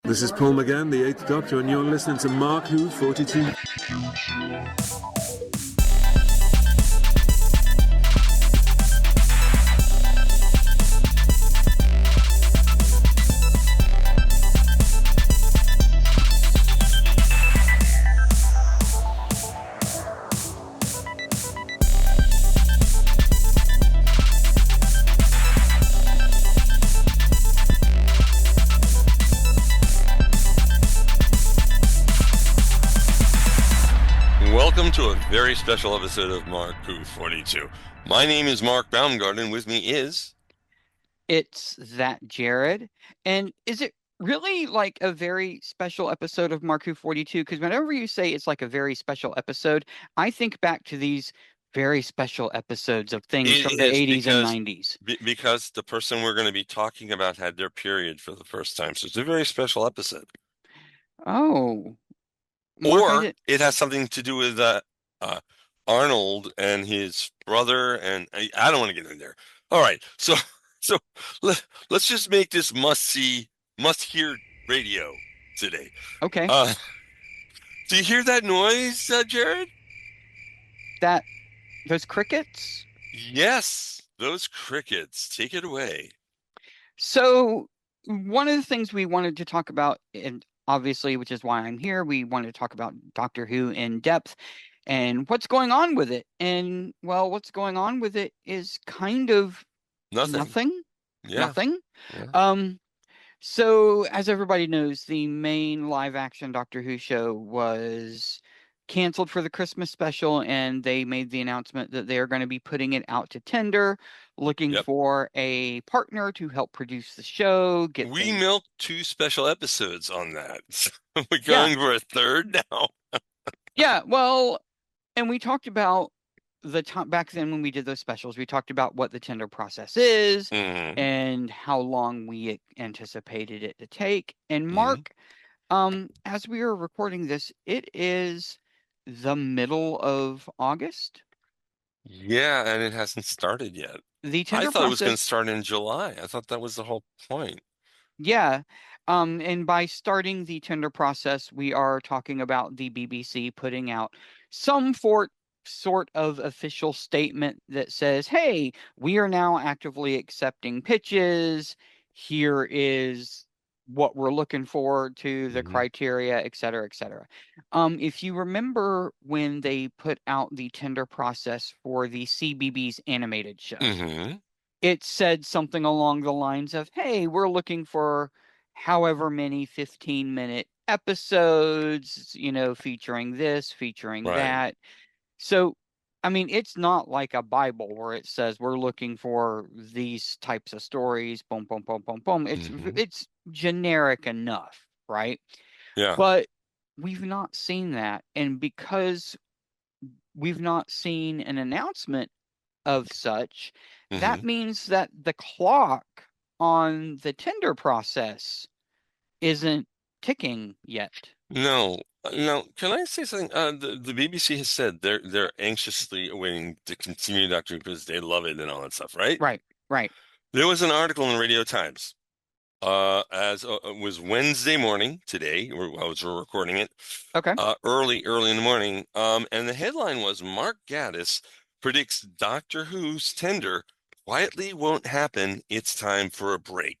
This is Paul McGann, the Eighth Doctor, and you're listening to Mark Who 42. Welcome to a very special episode of Mark Who 42. My name is Mark Baumgarten. With me is... It's that Jarrod. And is it really like a very special episode of Mark Who 42? Because whenever you say it's like a very special episode, I think back to these very special episodes of things from the 80s and 90s. Because the person we're going to be talking about had their period for the first time. So it's a very special episode. Oh. Or it has something to do with Arnold and his brother, and I don't want to get in there. All right, so let's just make this must-hear radio today. Okay. Do you hear that noise, Jarrod? Those crickets? Yes, those crickets. Take it away. So one of the things we wanted to talk about, and obviously, which is why I'm here, we wanted to talk about Doctor Who in depth and what's going on with it. And, well, what's going on with it is kind of nothing. Yeah. Nothing. Yeah. So, as everybody knows, the main live-action Doctor Who show was canceled for the Christmas special, and they made the announcement that they are going to be putting it out to tender, looking for a partner to help produce the show. We milked 2 special episodes on that. So we're going for a third now. Yeah, well, and we talked about the time back then when we did those specials. We talked about what the tender process is and how long we anticipated it to take. And Mark, as we are recording this, it is the middle of August. Yeah, and it hasn't started yet. The tender I thought it was going to start in July. I thought that was the whole point. Yeah. And by starting the tender process, we are talking about the BBC putting out some sort of official statement that says, hey, we are now actively accepting pitches. Here is what we're looking for to the criteria, et cetera, et cetera. If you remember when they put out the tender process for the CBBS animated show, it said something along the lines of, hey, we're looking for however many 15-minute episodes, featuring this, featuring that. So, I mean, it's not like a Bible where it says we're looking for these types of stories, boom, boom, boom, boom, boom. It's generic enough, right? Yeah. But we've not seen that. And because we've not seen an announcement of such, that means that the clock on the tender process isn't ticking yet. No. Can I say something? The BBC has said they're anxiously awaiting to continue Doctor Who because they love it and all that stuff, right? Right. There was an article in the Radio Times, as it was Wednesday morning today, as we're recording it. Okay. Early in the morning. And the headline was Mark Gatiss predicts Doctor Who's tender quietly won't happen. It's time for a break.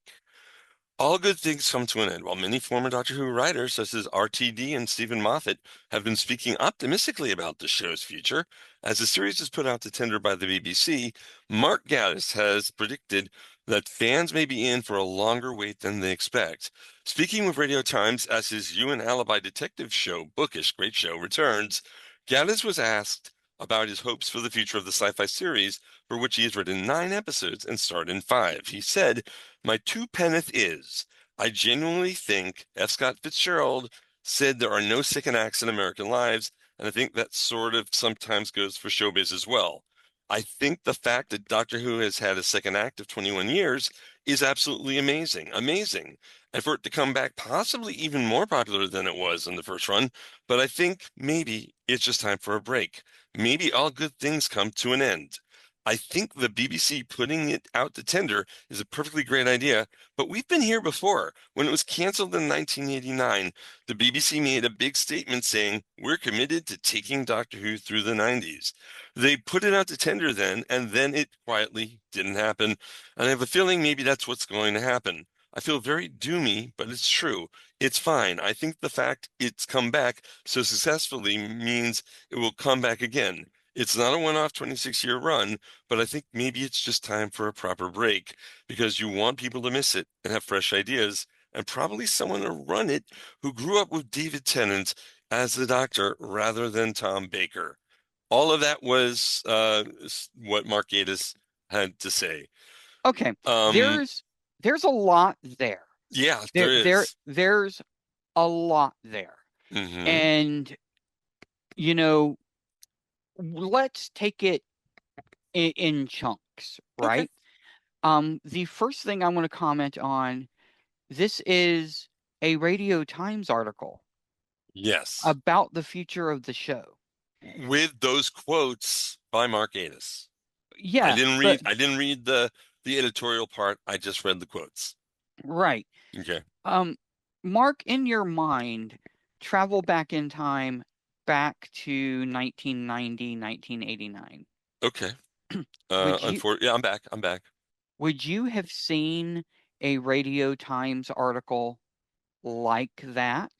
All good things come to an end. While many former Doctor Who writers, such as RTD and Stephen Moffat, have been speaking optimistically about the show's future, as the series is put out to tender by the BBC, Mark Gatiss has predicted that fans may be in for a longer wait than they expect. Speaking with Radio Times as his UN Alibi detective show, Bookish, great show, returns, Gatiss was asked about his hopes for the future of the sci-fi series, for which he has written 9 episodes and starred in 5. He said, my 2 penneth is, I genuinely think F. Scott Fitzgerald said there are no second acts in American lives, and I think that sort of sometimes goes for showbiz as well. I think the fact that Doctor Who has had a second act of 21 years is absolutely amazing. And for it to come back possibly even more popular than it was in the first run, but I think maybe it's just time for a break. Maybe all good things come to an end. I think the BBC putting it out to tender is a perfectly great idea, but we've been here before. When it was canceled in 1989, the BBC made a big statement saying, "We're committed to taking Doctor Who through the 90s." They put it out to tender then, and then it quietly didn't happen. And I have a feeling maybe that's what's going to happen. I feel very doomy, but it's true. It's fine. I think the fact it's come back so successfully means it will come back again. It's not a one-off 26-year run, but I think maybe it's just time for a proper break because you want people to miss it and have fresh ideas and probably someone to run it who grew up with David Tennant as the Doctor rather than Tom Baker. All of that was what Mark Gatiss had to say. Okay, Um, there's a lot there. yeah, there is. There's a lot there. Mm-hmm. And, you know, let's take it in chunks, Okay. right? The first thing I want to comment on, this is a Radio Times article Yes. about the future of the show. With those quotes by Mark Gatiss. Yeah, I didn't read the editorial part. I just read the quotes. right. Okay. Mark, in your mind, travel back in time back to 1990, 1989. Okay. Would you Yeah, I'm back. I'm back. would you have seen a Radio Times article like that?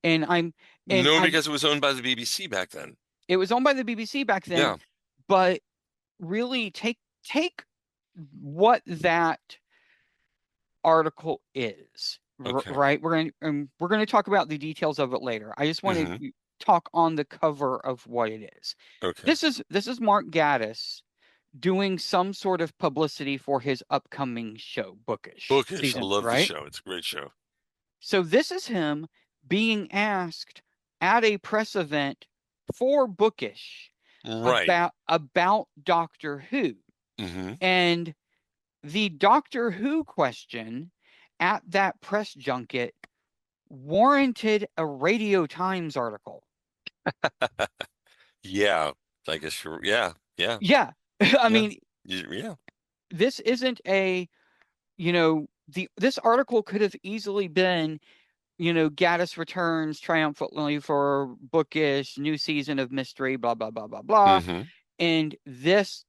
And I'm and No, I'm because it was owned by the BBC back then. it was owned by the BBC back then, Yeah. but really take what that article is, Okay. right? We're going to talk about the details of it later. I just want Mm-hmm. to talk on the cover of what it is. Okay. This is Mark Gatiss doing some sort of publicity for his upcoming show, Bookish Bookish. I season, love the right? show. It's a great show. So this is him being asked at a press event for Bookish Right. about Doctor Who. Mm-hmm. And the Doctor Who question at that press junket warranted a Radio Times article. Yeah. I guess you're. Yeah. Yeah. Yeah. I Yeah. mean, Yeah. this isn't a, this article could have easily been, Gatiss returns triumphantly for Bookish, new season of mystery, blah, blah, blah, blah, blah. Mm-hmm. And this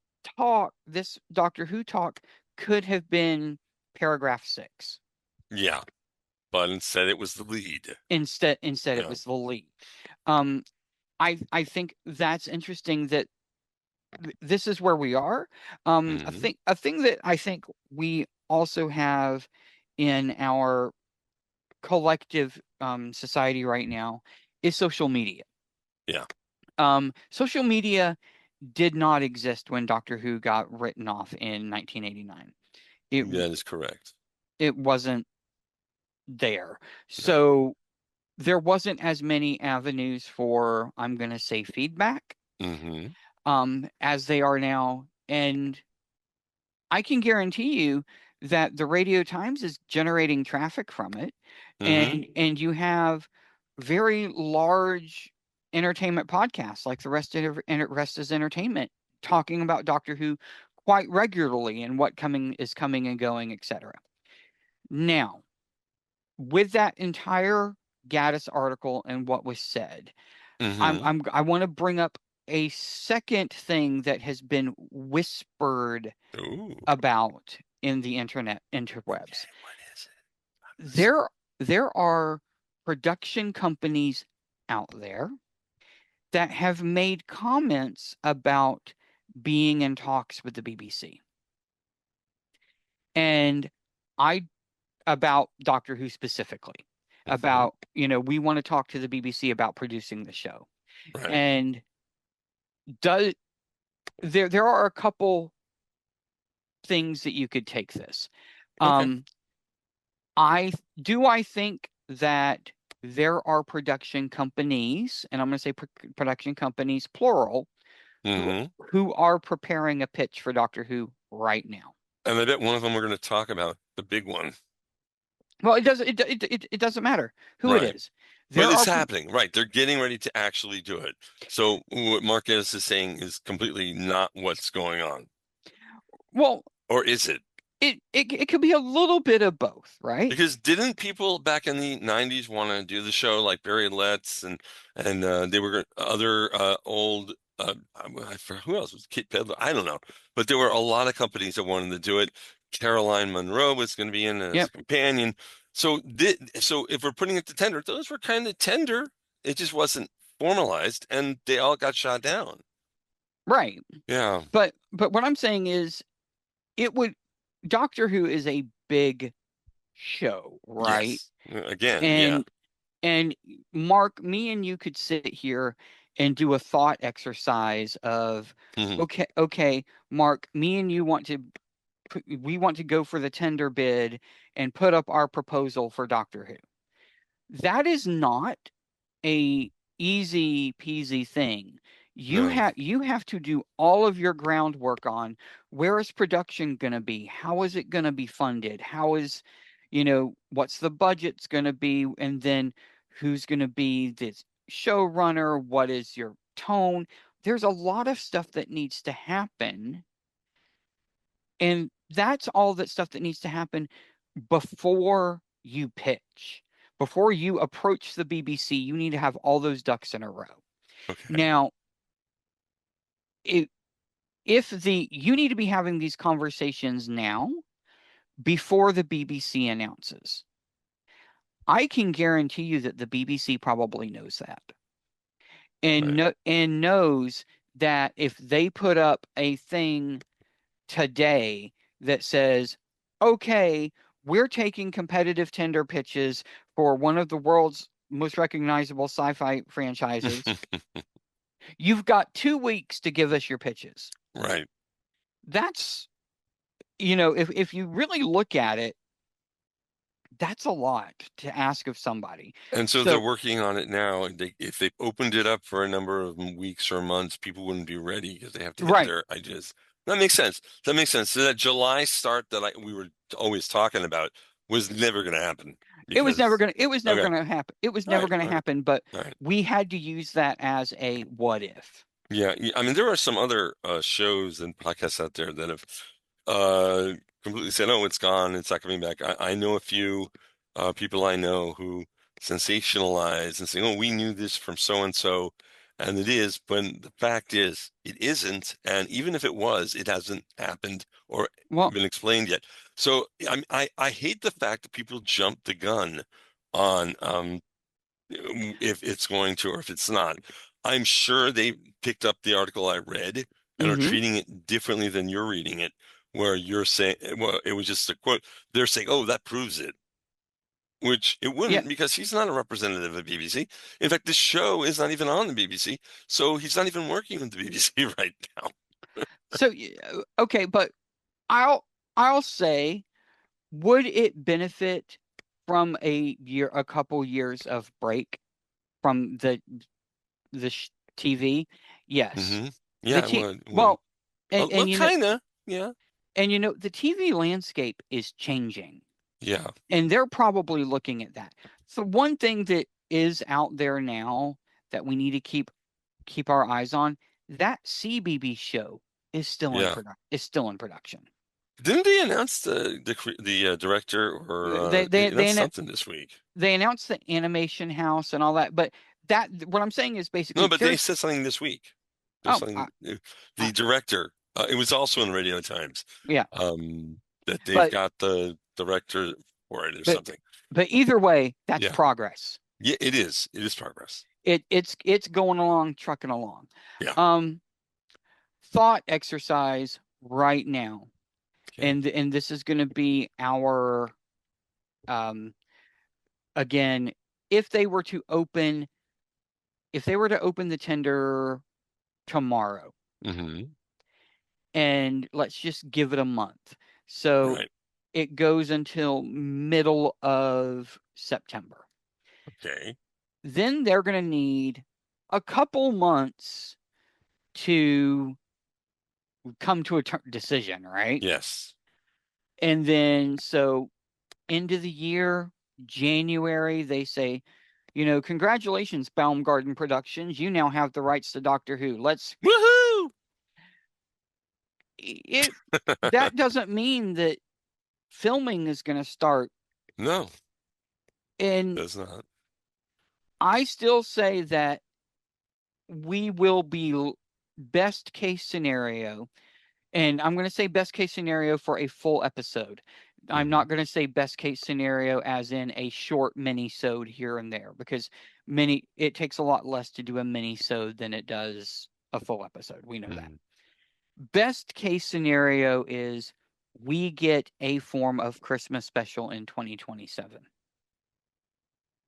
Doctor Who talk could have been paragraph 6. Yeah. But instead it was the lead. Instead Yeah. it was the lead. I think that's interesting that this is where we are. Mm-hmm. A thing that I think we also have in our collective society right now is social media. Yeah. Social media did not exist when Doctor Who got written off in 1989. That is correct. It wasn't there. No. So there wasn't as many avenues for, I'm going to say, feedback Mm-hmm. as they are now. And I can guarantee you that the Radio Times is generating traffic from it. Mm-hmm. And you have very large entertainment podcasts like the Rest is Entertainment talking about Doctor Who quite regularly and what is coming and going, etc. Now, with that entire Gatiss article and what was said, Mm-hmm. I want to bring up a second thing that has been whispered Ooh. about in the interwebs. Okay, what is it? There are production companies out there that have made comments about being in talks with the BBC. And about Doctor Who specifically, Mm-hmm. about, we want to talk to the BBC about producing the show. Right. And there are a couple things that you could take this. Okay. I think that there are production companies, and I'm going to say production companies, plural, Mm-hmm. who are preparing a pitch for Doctor Who right now. And I bet one of them we're going to talk about, the big one. Well, it doesn't matter who Right. it is. But it's happening, right? They're getting ready to actually do it. So what Mark Gatiss is saying is completely not what's going on. Well, or is it? it could be a little bit of both, right? Because didn't people back in the 90s want to do the show like Barry Letts and they were other old who else was Kit Pedler? I don't know, but there were a lot of companies that wanted to do it. Caroline Munro was going to be in as a Yep. companion. So if we're putting it to tender, those were kind of tender. It just wasn't formalized, and they all got shot down. Right. Yeah. But what I'm saying is it would Doctor Who is a big show, right? Yes. Again, yeah. And Mark, me and you could sit here and do a thought exercise of Mhm. okay, Mark, me and you we want to go for the tender bid and put up our proposal for Doctor Who. That is not a easy peasy thing. No. You have to do all of your groundwork on where is production going to be? How is it going to be funded? How is, what's the budget's going to be? And then who's going to be the showrunner? What is your tone? There's a lot of stuff that needs to happen. And that's all that stuff that needs to happen before you pitch. Before you approach the BBC, you need to have all those ducks in a row. Okay. Now, if you need to be having these conversations now before the BBC announces. I can guarantee you that the BBC probably knows that. Right. And knows that if they put up a thing today that says, okay, we're taking competitive tender pitches for one of the world's most recognizable sci-fi franchises. You've got 2 weeks to give us your pitches. Right. That's, if you really look at it, that's a lot to ask of somebody. And so they're So, working on it now. If they opened it up for a number of weeks or months, people wouldn't be ready because they have to hit right. their ideas. That makes sense. That makes sense. So that July start that we were always talking about was never going to happen because It was never okay, gonna happen. It was all never right, gonna all right, happen, but all right. we had to use that as a what if. Yeah, I mean, there are some other shows and podcasts out there that have uh, completely said, "Oh, it's gone. It's not coming back." I know a few people I know who sensationalize and say, "Oh, we knew this from so and so," and it is. But the fact is, it isn't. And even if it was, it hasn't happened or Well, been explained yet. So I hate the fact that people jump the gun on if it's going to or if it's not. I'm sure they picked up the article I read and are mm-hmm. treating it differently than you're reading it, where you're saying, well, it was just a quote. They're saying, oh, that proves it, which it Yeah. wouldn't because he's not a representative of BBC. In fact, the show is not even on the BBC, so he's not even working with the BBC right now. So okay, but I'll say, would it benefit from a couple years of break from the TV? Yes. Hmm. The Yeah, T would. well, and Well, and kind of. Yeah. the TV landscape is changing. Yeah. And they're probably looking at that. So one thing that is out there now that we need to keep our eyes on, that CBB show is still Yeah. in production. Didn't they announce the director or they They announced something this week? they announced the animation house and all that, but that what I'm saying is No, basically but they there's said something this week. There's oh something I, the director. It was also in the Radio Times. yeah, That they've but got the director for it or but something. but either way, that's Yeah, progress. yeah, it is. It is progress. It's going along, trucking along. Yeah. Um, thought exercise right now. Okay. And this is going to be our um again, if they were to open the tender tomorrow, Hmm. and let's just give it a month, so Right. it goes until middle of September, Okay. then they're going to need a couple months to come to a decision, right? Yes. And then so end of the year, January, they say, congratulations, Baumgarten Productions. You now have the rights to Doctor Who. Woohoo! that doesn't mean that filming is going to start. No, And does not. I still say that we will be best case scenario, and I'm going to say best case scenario for a full episode. I'm not going to say best case scenario as in a short mini-sode here and there, because it takes a lot less to do a mini-sode than it does a full episode. We know that. Best case scenario is we get a form of Christmas special in 2027.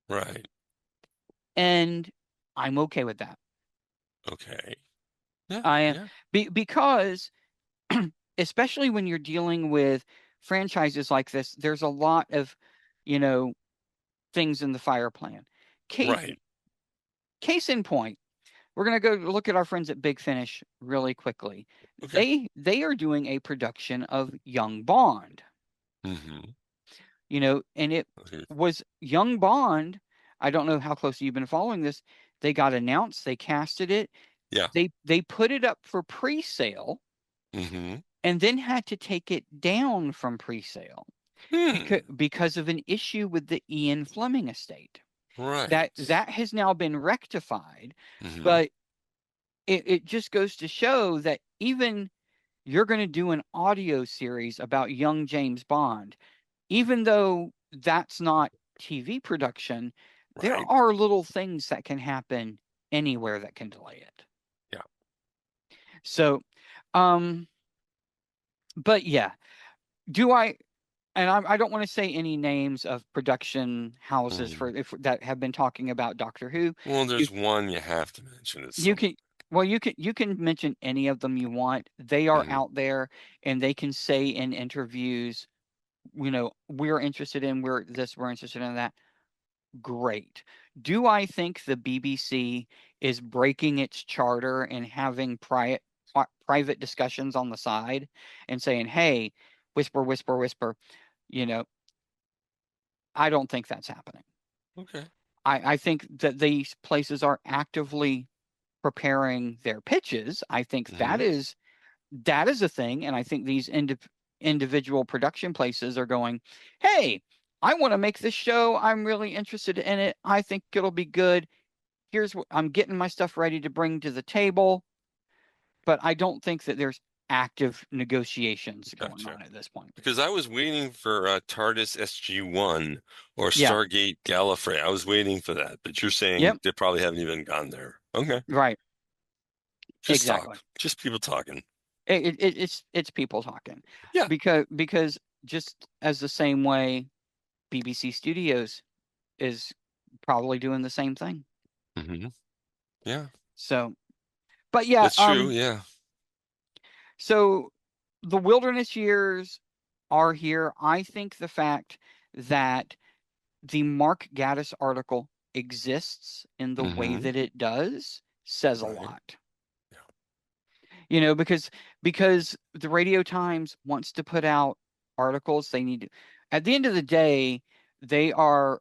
Right. And I'm okay with that. Okay. Yeah. I am Yeah. because especially when you're dealing with franchises like this, there's a lot of, things in the fire plan. Right. Case in point, we're going to go look at our friends at Big Finish really quickly. Okay. They are doing a production of Young Bond. And it was Young Bond. I don't know how closely you've been following this. They got announced, they casted it. Yeah. They put it up for pre-sale. And then had to take it down from pre-sale because of an issue with the Ian Fleming estate. Right. That has now been rectified, but it just goes to show that even you're going to do an audio series about young James Bond, even though that's not TV production, there are little things that can happen anywhere that can delay it. Yeah. So, but yeah, I don't want to say any names of production houses that have been talking about Doctor Who. Well, there's one you have to mention. You can mention any of them you want. They are out there, and they can say in interviews, we're interested in we're interested in that. Great. Do I think the BBC is breaking its charter and having private discussions on the side and saying, hey, whisper, whisper, whisper? I don't think that's happening. Okay. I think that these places are actively preparing their pitches. I think that is a thing, and I think these individual production places are going, hey, I want to make this show. I'm really interested in it. I think it'll be good. Here's what I'm getting my stuff ready to bring to the table. But I don't think that there's active negotiations going on at this point. Because I was waiting for TARDIS SG-1 or Stargate Gallifrey. I was waiting for that, but you're saying they probably haven't even gone there. Okay. Right. Just exactly. talk. Just people talking. It's people talking. Yeah. Because just as the same way BBC Studios is probably doing the same thing. Yeah. So, but yeah. That's true, yeah. So the wilderness years are here. I think the fact that the Mark Gatiss article exists in the way that it does says a lot. Because the Radio Times wants to put out articles. They need to, at the end of the day, they are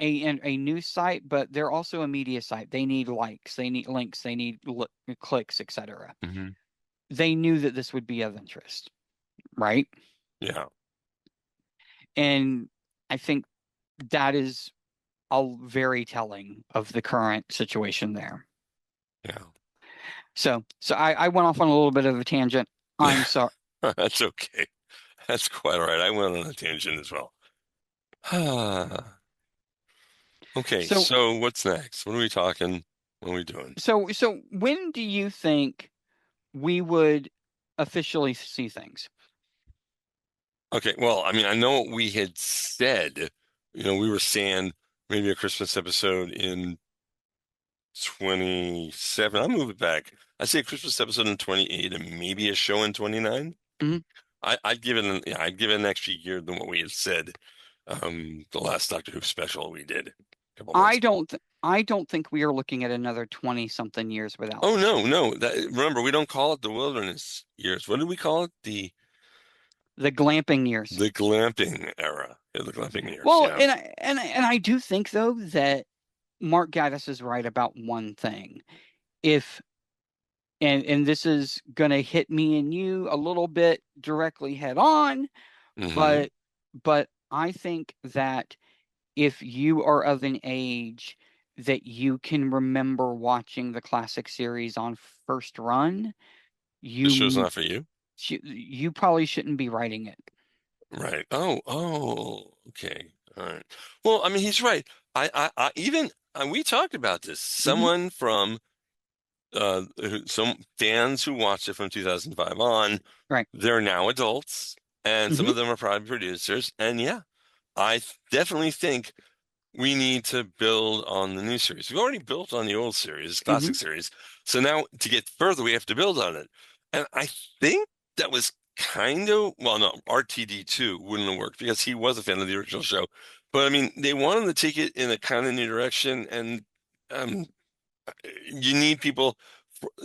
a news site, but they're also a media site. They need likes, they need links, they need clicks, etc. They knew that this would be of interest, right? Yeah. And I think that is very telling of the current situation there. Yeah. So I went off on a little bit of a tangent. I'm sorry. That's okay. That's quite all right. I went on a tangent as well. Okay, so what's next? What are we talking? What are we doing? So when do you think we would officially see things? Okay, well, I mean, I know what we had said. We were saying maybe a Christmas episode in 27. I'll move it back. I say a Christmas episode in 28 and maybe a show in 29. I'd give it an extra year than what we had said. The last Doctor Who special we did. I don't think we are looking at another 20-something years without. Oh no. Remember, we don't call it the wilderness years. What do we call it? The glamping years. The glamping era. Yeah, the glamping years. Well, yeah. and I do think though that Mark Gatiss is right about one thing. If and this is going to hit me and you a little bit directly head on, Mm-hmm. but I think that if you are of an age that you can remember watching the classic series on first run, The show's you not for you? you probably shouldn't be writing it. Right. Oh, okay. All right. Well, I mean, he's right. I even we talked about this. Hmm. Someone from some fans who watched it from 2005 on, Right. they're now adults, and some Hmm. of them are probably producers. And yeah, definitely think we need to build on the new series. We've already built on the old series, classic Hmm. series. So now to get further, we have to build on it. And I think that was kind of, well, no, RTD2 wouldn't have worked because he was a fan of the original show. But I mean, they wanted to take it in a kind of new direction, and um, you need people,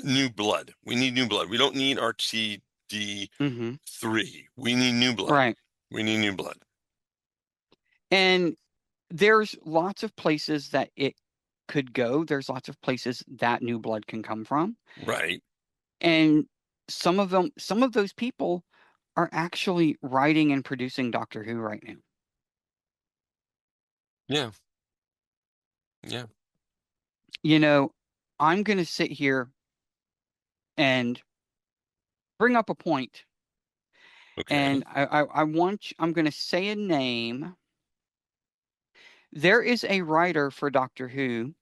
new blood. We need new blood. We don't need Hmm. RTD3. We need new blood. Right. We need new blood. And there's lots of places that it could go. There's lots of places that new blood can come from. Right. And some of those people are actually writing and producing Doctor Who right now. Yeah. Yeah. You know, I'm going to sit here and bring up a point, and Okay. I'm going to say a name. There is a writer for Doctor Who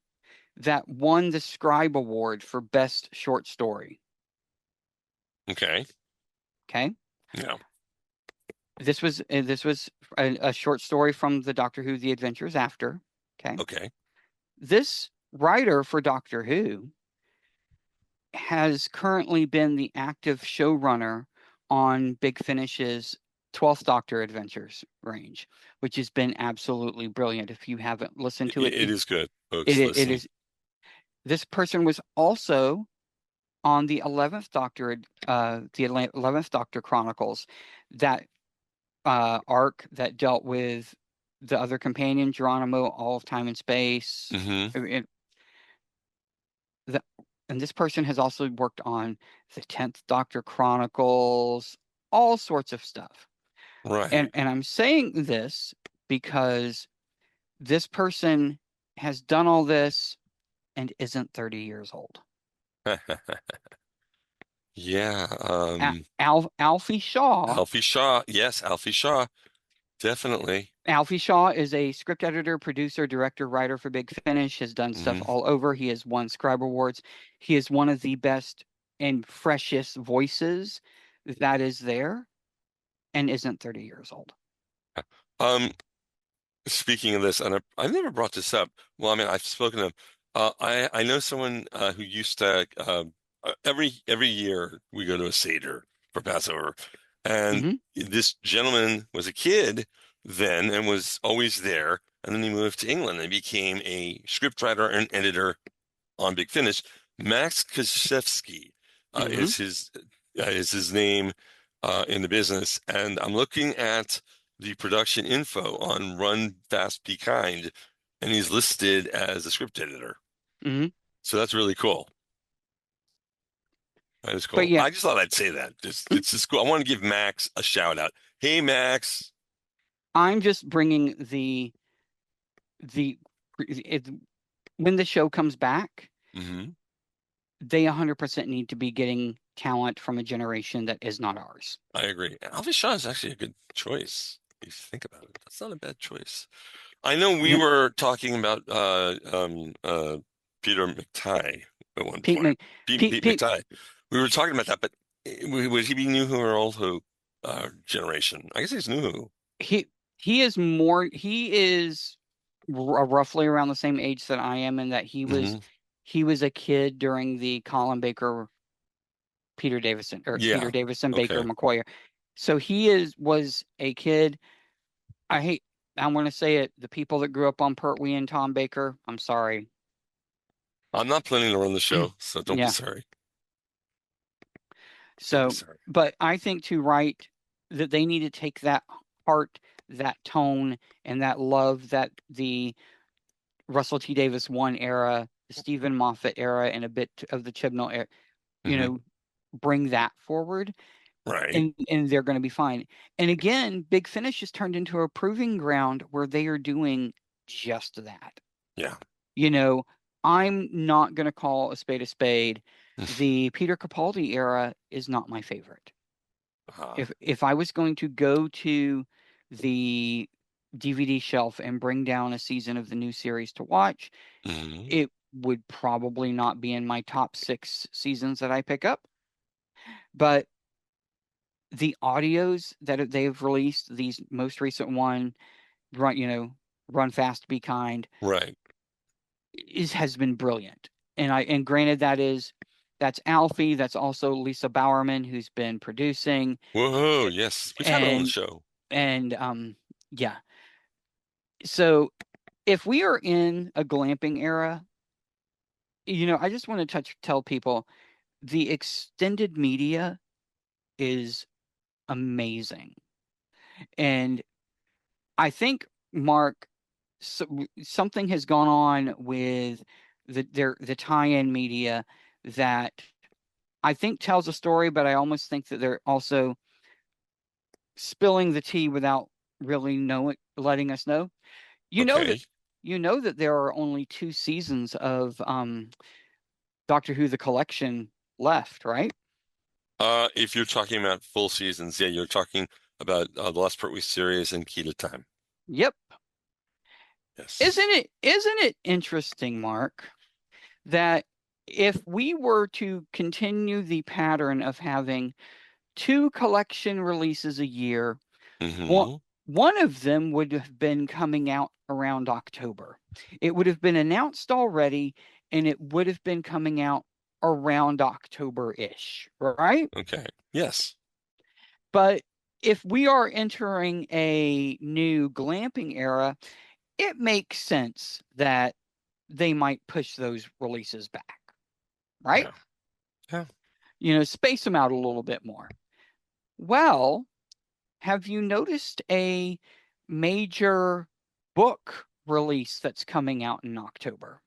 that won the Scribe Award for Best Short Story. Okay. Okay. Yeah. This was a short story from the Doctor Who The Adventures After. Okay. Okay. This writer for Doctor Who has currently been the active showrunner on Big Finish's 12th Doctor Adventures range, which has been absolutely brilliant. If you haven't listened to it, It is good, folks. it Listen. is. This person was also on the 11th Doctor, the 11th Doctor Chronicles, that arc that dealt with the other companion, Geronimo, all of time and space. Hmm. The, and this person has also worked on the 10th Doctor Chronicles, all sorts of stuff. Right. And I'm saying this because this person has done all this and isn't 30 years old. Yeah. Alfie Shaw. Alfie Shaw. Yes, Alfie Shaw. Definitely. Alfie Shaw is a script editor, producer, director, writer for Big Finish, has done stuff Hmm. all over. He has won Scribe Awards. He is one of the best and freshest voices that is there and isn't 30 years old. Um, Speaking of this, and I've never brought this up. Well, I mean, I've spoken to him. I know someone who used to every year we go to a Seder for Passover, and Hmm. this gentleman was a kid then and was always there, and then he moved to England and became a scriptwriter and editor on Big Finish. Max Kaszewski Hmm. is his name in the business, and I'm looking at the production info on Run Fast Be Kind, and he's listed as a script editor. Hmm. So that's really cool. That is But cool. yeah, I just thought I'd say that. It's just cool. I want to give Max a shout out. Hey, Max. I'm just bringing the it, when the show comes back, Hmm. they 100% need to be getting talent from a generation that is not ours. I agree. Alfie Shaw is actually a good choice. If you think about it, that's not a bad choice. I know we You know, were talking about Peter McTighe at one Pete, point. Mc, Pete, Pete Pete, McTighe. We were talking about that, but would he be New Who or Old Who generation? I guess he's New Who. he he is roughly around the same age that I am, in that Hmm. he was a kid during the Colin Baker Yeah. Peter Davison Baker Okay. McCoy. So he was a kid. I hate I'm going to say it. The people that grew up on Pertwee and Tom Baker, I'm sorry. I'm not planning to run the show, so don't be Yeah. sorry. Don't be So, sorry. but I think to write that they need to take that heart, that tone, and that love that the Russell T Davies one era, the Stephen Moffat era, and a bit of the Chibnall era. bring that forward, Right. and they're going to be fine. And again, Big Finish has turned into a proving ground where they are doing just that. Yeah. I'm not going to call a spade a spade. The Peter Capaldi era is not my favorite. If I was going to go to the DVD shelf and bring down a season of the new series to watch, it would probably not be in my top 6 seasons that I pick up. But the audios that they've released, these most recent one, Run Fast, Be Kind, right, has been brilliant. And granted, that's Alfie, that's also Lisa Bowerman, who's been producing. Whoa, yes, we've had her on the show. And yeah. So if we are in a glamping era, I just want to tell people the extended media is amazing. And I think, Mark, something has gone on with the tie-in media that I think tells a story, but I almost think that they're also spilling the tea without really letting us know. You know that Okay. there are only 2 seasons of Doctor Who the Collection left, right? If you're talking about full seasons, yeah, you're talking about the Last Pertwee series and Key to Time. Yep. Yes. Isn't it interesting, Mark, that if we were to continue the pattern of having 2 collection releases a year, one of them would have been coming out around October. It would have been announced already, and it would have been coming out around October-ish, right? Okay. Yes. But if we are entering a new glamping era, it makes sense that they might push those releases back, right? Yeah. Space them out a little bit more. Well, have you noticed a major book release that's coming out in October?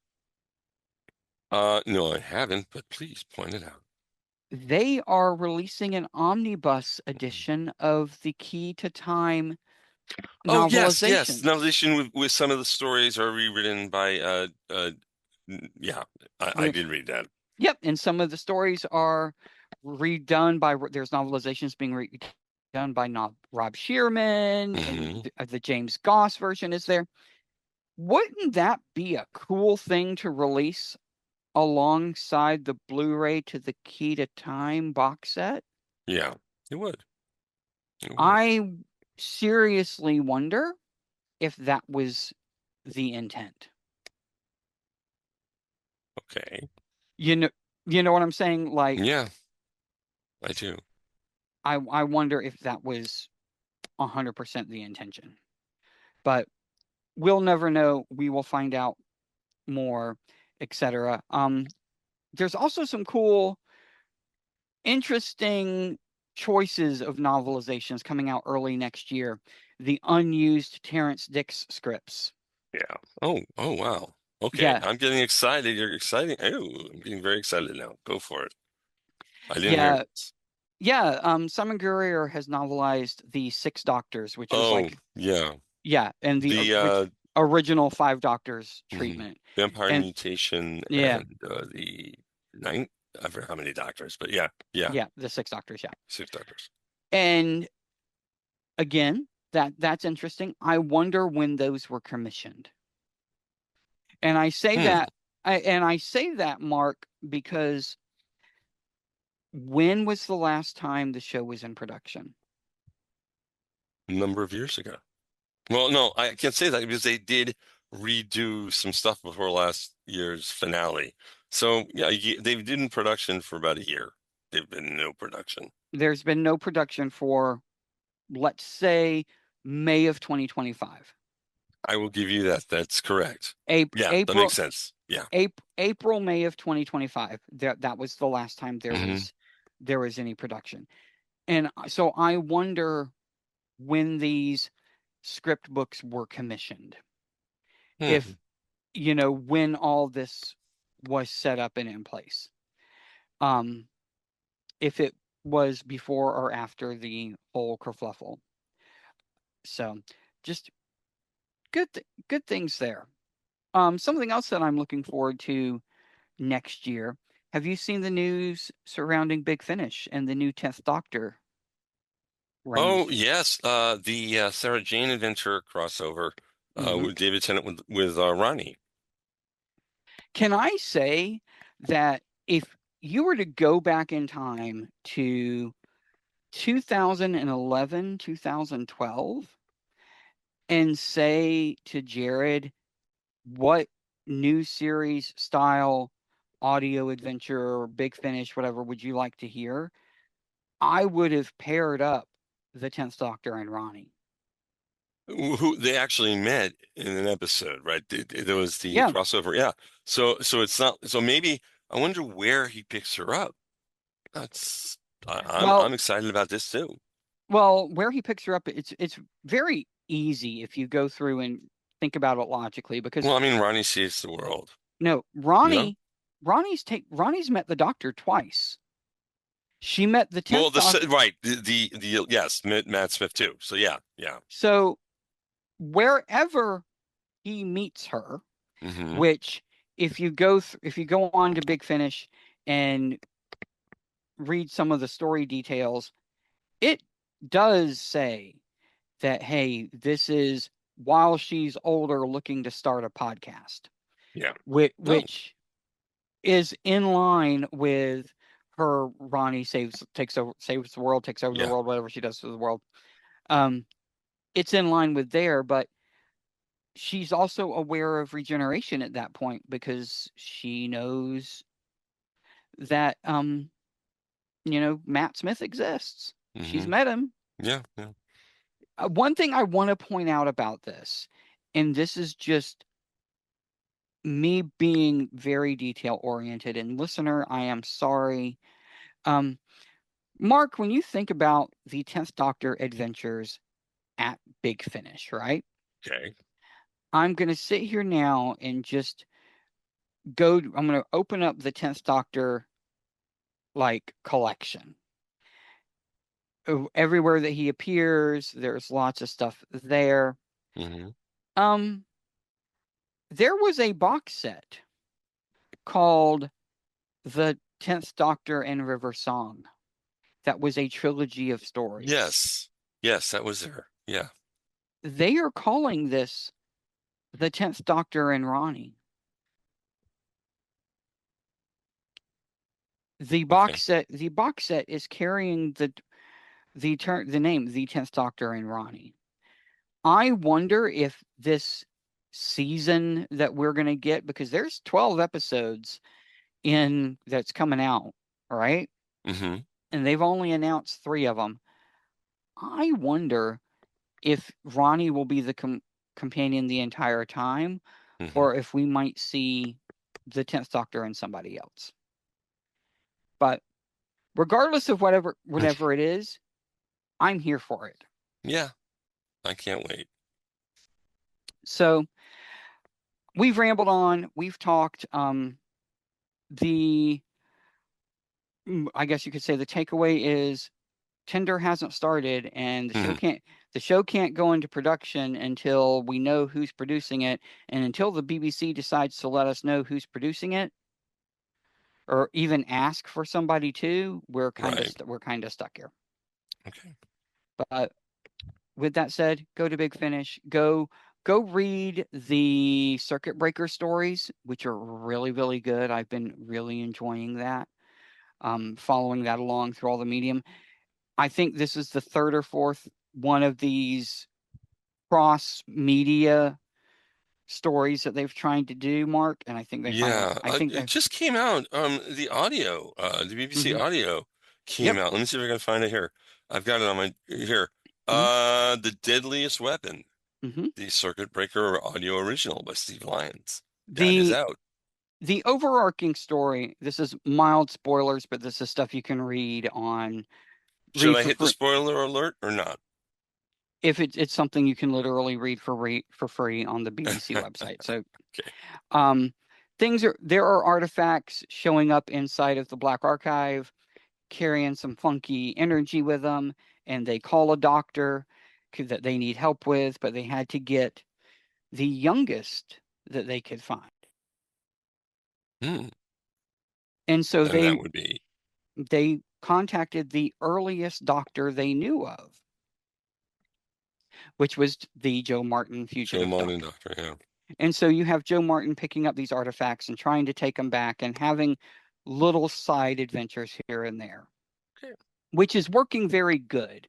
No, I haven't, but please point it out. They are releasing an omnibus edition of the Key to Time Oh, yes, novelization. Novelization with some of the stories are rewritten by yeah, I did read that. Yep, and some of the stories are redone by there's novelizations being redone by Rob Shearman, and the James Goss version is there. Wouldn't that be a cool thing to release alongside the Blu-ray to the Key to Time box set? Yeah, it would. I seriously wonder if that was the intent. Okay. You know what I'm saying? Like, yeah, I do. I wonder if that was 100% the intention. But we'll never know. We will find out more, etc. There's also some cool, interesting choices of novelizations coming out early next year. The unused Terrence Dicks scripts. Yeah. Oh, wow. Okay. Yeah. I'm getting excited. You're exciting. Oh, I'm getting very excited now. Go for it. I didn't hear Yeah. this. Yeah. Simon Guerrier has novelized the Six Doctors, which was Oh, yeah. and the original Five Doctors treatment. Vampire And Mutation yeah. and the ninth. I forget how many doctors, but yeah. Yeah, the Six Doctors, yeah. 6 doctors. And again, that's interesting. I wonder when those were commissioned. And I say that, Mark, because when was the last time the show was in production? A number of years ago. Well, no, I can't say that because they did redo some stuff before last year's finale. So yeah, they've been in production for about a year. They've been no production. There's been no production for, let's say, May of 2025. I will give you that. That's correct. April, Yeah, that makes sense. Yeah. April, May of 2025. That was the last time there was any production. And so I wonder when these script books were commissioned. If when all this was set up and in place. if it was before or after the whole kerfluffle. So just good things there. Something else that I'm looking forward to next year. Have you seen the news surrounding Big Finish and the new 10th Doctor Oh, range? yes. The Sarah Jane adventure crossover Hmm. with David Tennant with Ronnie. Can I say that if you were to go back in time to 2011, 2012, and say to Jarrod, what new series style audio adventure or Big Finish, whatever, would you like to hear? I would have paired up the 10th Doctor and Ronnie. Who they actually met in an episode, right? There was the Yeah. crossover. Yeah. So it's not. So maybe I wonder where he picks her up. That's I'm Well, excited about this too. where he picks her up, it's very easy if you go through and think about it logically, because Well, I mean, Ronnie saves the world. no, No. Ronnie's met the Doctor twice. She met the Well, 10th Doctor. right. The yes, Matt Smith too. So yeah, yeah. So wherever he meets her, Hmm. which if you go on to Big Finish and read some of the story details, it does say that, hey, this is while she's older looking to start a podcast, Yeah. No. which is in line with her Ronnie saves the world, takes over the Yeah. world, whatever she does to the world. Um, it's in line with there, but she's also aware of regeneration at that point because she knows that Matt Smith exists. She's Hmm. met him. Yeah. Yeah. One thing I want to point out about this, and this is just me being very detail oriented, and listener, I am sorry. Um, Mark, when you think about the 10th Doctor adventures at Big Finish, right? Okay. I'm going to sit here now and just I'm going to open up the 10th Doctor like collection. Everywhere that he appears, there's lots of stuff there. Hmm. Um, there was a box set called The 10th Doctor and River Song that was a trilogy of stories. Yes. Yes, that was there. Yeah. They are calling this The 10th Doctor and Ronnie. Okay. The box set is carrying the name The 10th Doctor and Ronnie. I wonder if this season that we're going to get, because there's 12 episodes in that's coming out, right? Hmm. And they've only announced 3 of them. I wonder if Ronnie will be the companion the entire time, Hmm. or if we might see the 10th Doctor and somebody else. But regardless of whatever it is, I'm here for it. Yeah. I can't wait. So we've rambled on. We've talked. The I guess you could say the takeaway is Tinder hasn't started, and Hmm. the show can't go into production until we know who's producing it, and until the BBC decides to let us know who's producing it, or even ask for somebody to, Right. we're kind of stuck here. Okay. But with that said, go to Big Finish. Go read the Circuit Breaker stories, which are really, really good. I've been really enjoying that. Following that along through all the medium. I think this is the third or fourth one of these cross media stories that they've tried to do, Mark, and Yeah, I think it they just came out. The audio, the BBC hmm audio came yep, out. Let me see if I can find it here. I've got it on my here. hmm The Deadliest Weapon, hmm the Circuit Breaker audio original by Steve Lyons. That is the out. the overarching story. This is mild spoilers, but this is stuff you can Should read I for hit the free. spoiler alert or not? If it's something you can literally read for free on the BBC website. So Okay. um, there are artifacts showing up inside of the Black Archive. carrying some funky energy with them, and they call a doctor that they need help with, but they had to get the youngest that they could find. Hmm. And so And that would be they contacted the earliest doctor they knew of, which was the Joe Martin Joe fugitive Martin doctor. Doctor. Yeah. And so you have Joe Martin picking up these artifacts and trying to take them back and having little side adventures here and there, Okay. which is working very good,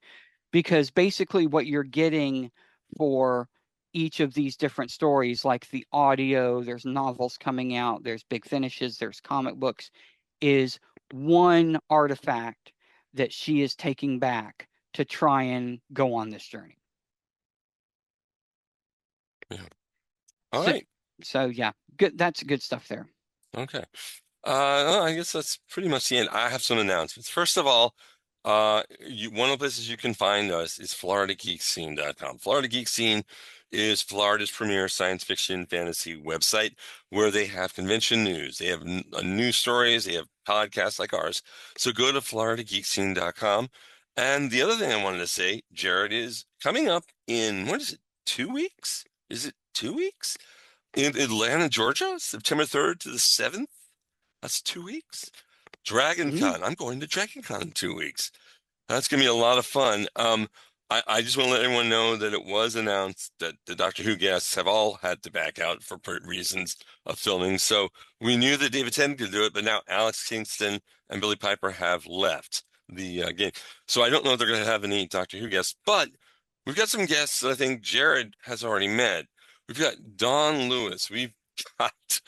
because basically what you're getting for each of these different stories, like the audio, there's novels coming out, there's big finishes, there's comic books, is one artifact that she is taking back to try and go on this journey. Yeah. All So, right. so yeah, good. That's good stuff there. Okay. I guess that's pretty much the end. I have some announcements. First of all, one of the places you can find us is FloridaGeekScene.com. Florida Geek Scene is Florida's premier science fiction fantasy website where they have convention news. They have news stories. They have podcasts like ours. So go to FloridaGeekScene.com. And the other thing I wanted to say, Jarrod, is coming up in, what is it, 2 weeks? Is it 2 weeks? In Atlanta, Georgia, September 3rd to the 7th. That's 2 weeks. Dragon Mm. Con. I'm going to Dragon Con in 2 weeks. That's gonna be a lot of fun. I just want to let everyone know that it was announced that the Doctor Who guests have all had to back out for reasons of filming. So we knew that David Tennant could do it, but now Alex Kingston and Billy Piper have left the game. So I don't know if they're going to have any Doctor Who guests, but we've got some guests that I think Jarrod has already met. We've got Don Lewis. Got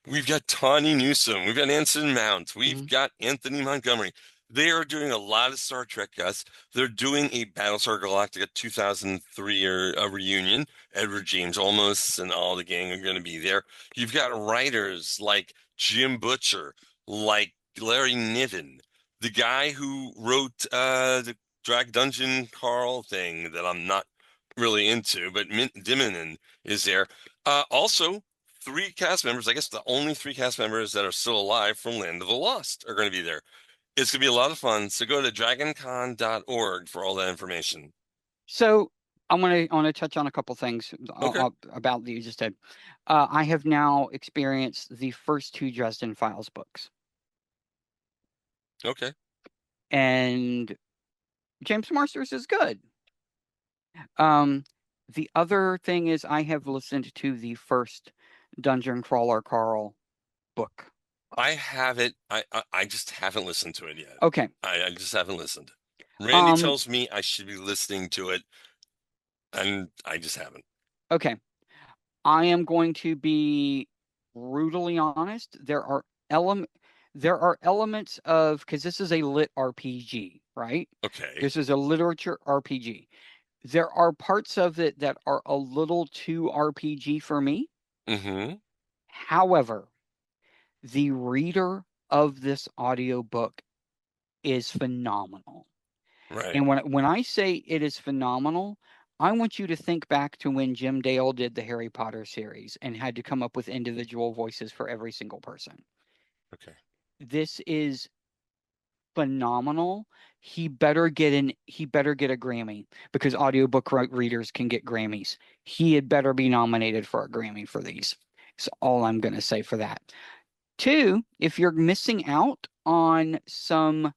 we've got Tawny Newsom. We've got Anson Mount. We've got Anthony Montgomery. They are doing a lot of Star Trek guests. They're doing a Battlestar Galactica 2003 reunion. Edward James Olmos and all the gang are going to be there. You've got writers like Jim Butcher, like Larry Niven, the guy who wrote the Drag Dungeon Carl thing that I'm not really into, but Mint Dimonin is there. Also, three cast members, I guess the only three cast members that are still alive from Land of the Lost are going to be there. It's going to be a lot of fun. So go to dragoncon.org for all that information. So I want to touch on a couple things Okay. about that you just said. I have now experienced the first two Dresden Files books, Okay. and James Marsters is good. The other thing is I have listened to the first Dungeon Crawler Carl book. I have it. I just haven't listened to it yet. Okay. I just haven't listened. Randy tells me I should be listening to it, and I just haven't. Okay. I am going to be brutally honest. There are elements of, because this is a lit RPG, right? Okay. This is a literature RPG. There are parts of it that are a little too RPG for me. Mm-hmm. However, the reader of this audiobook is phenomenal. Right. And when I say it is phenomenal, I want you to think back to when Jim Dale did the Harry Potter series and had to come up with individual voices for every single person. Okay. This is phenomenal. He better get a Grammy, because audiobook readers can get Grammys. He had better be nominated for a Grammy for these. That's all I'm going to say for that. Two, if you're missing out on some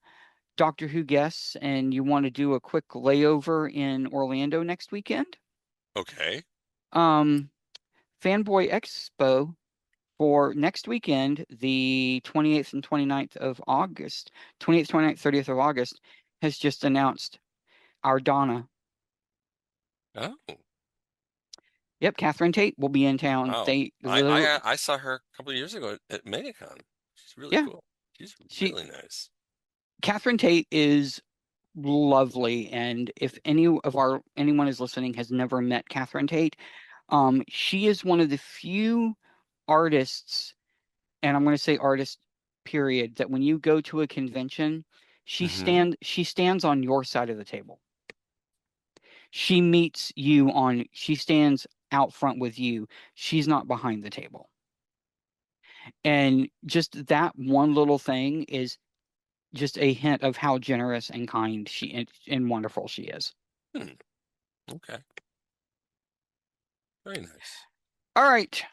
Doctor Who guests and you want to do a quick layover in Orlando next weekend, Okay. Fanboy Expo for next weekend, the 28th and 29th of August, 28th, 29th, 30th of August, has just announced our Donna. Oh. Yep, Catherine Tate will be in town. Wow. They I saw her a couple of years ago at MegaCon. She's really yeah, cool. She's she really nice. Catherine Tate is lovely, and if anyone is listening has never met Catherine Tate, she is one of the few artists, and I'm going to say artist period, that when you go to a convention, she stands on your side of the table. She stands out front with you. She's not behind the table. And just that one little thing is just a hint of how generous and kind and wonderful she is. Okay. Very nice. All right.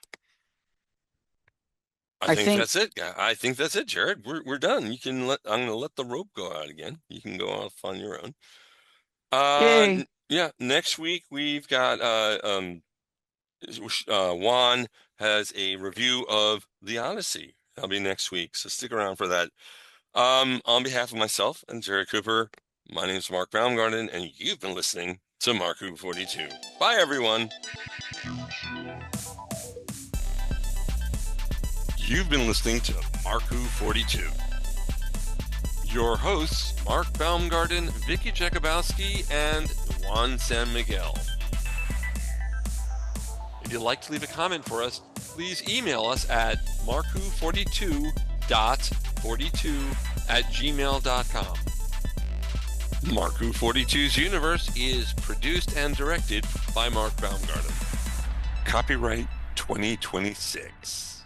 I think that's it. I think that's it, Jarrod. We're done. I'm gonna let the rope go out again. You can go off on your own. Yay. Yeah, next week we've got Juan has a review of The Odyssey. That'll be next week, so stick around for that. On behalf of myself and Jarrod Cooper, my name is Mark Baumgarten, and you've been listening to Mark Who 42. Bye, everyone. You've been listening to Mark Who 42. Your hosts, Mark Baumgarten, Vicky Jakubowski, and Juan San Miguel. If you'd like to leave a comment for us, please email us at markwho42.42@gmail.com. Mark Who 42's universe is produced and directed by Mark Baumgarten. Copyright 2026.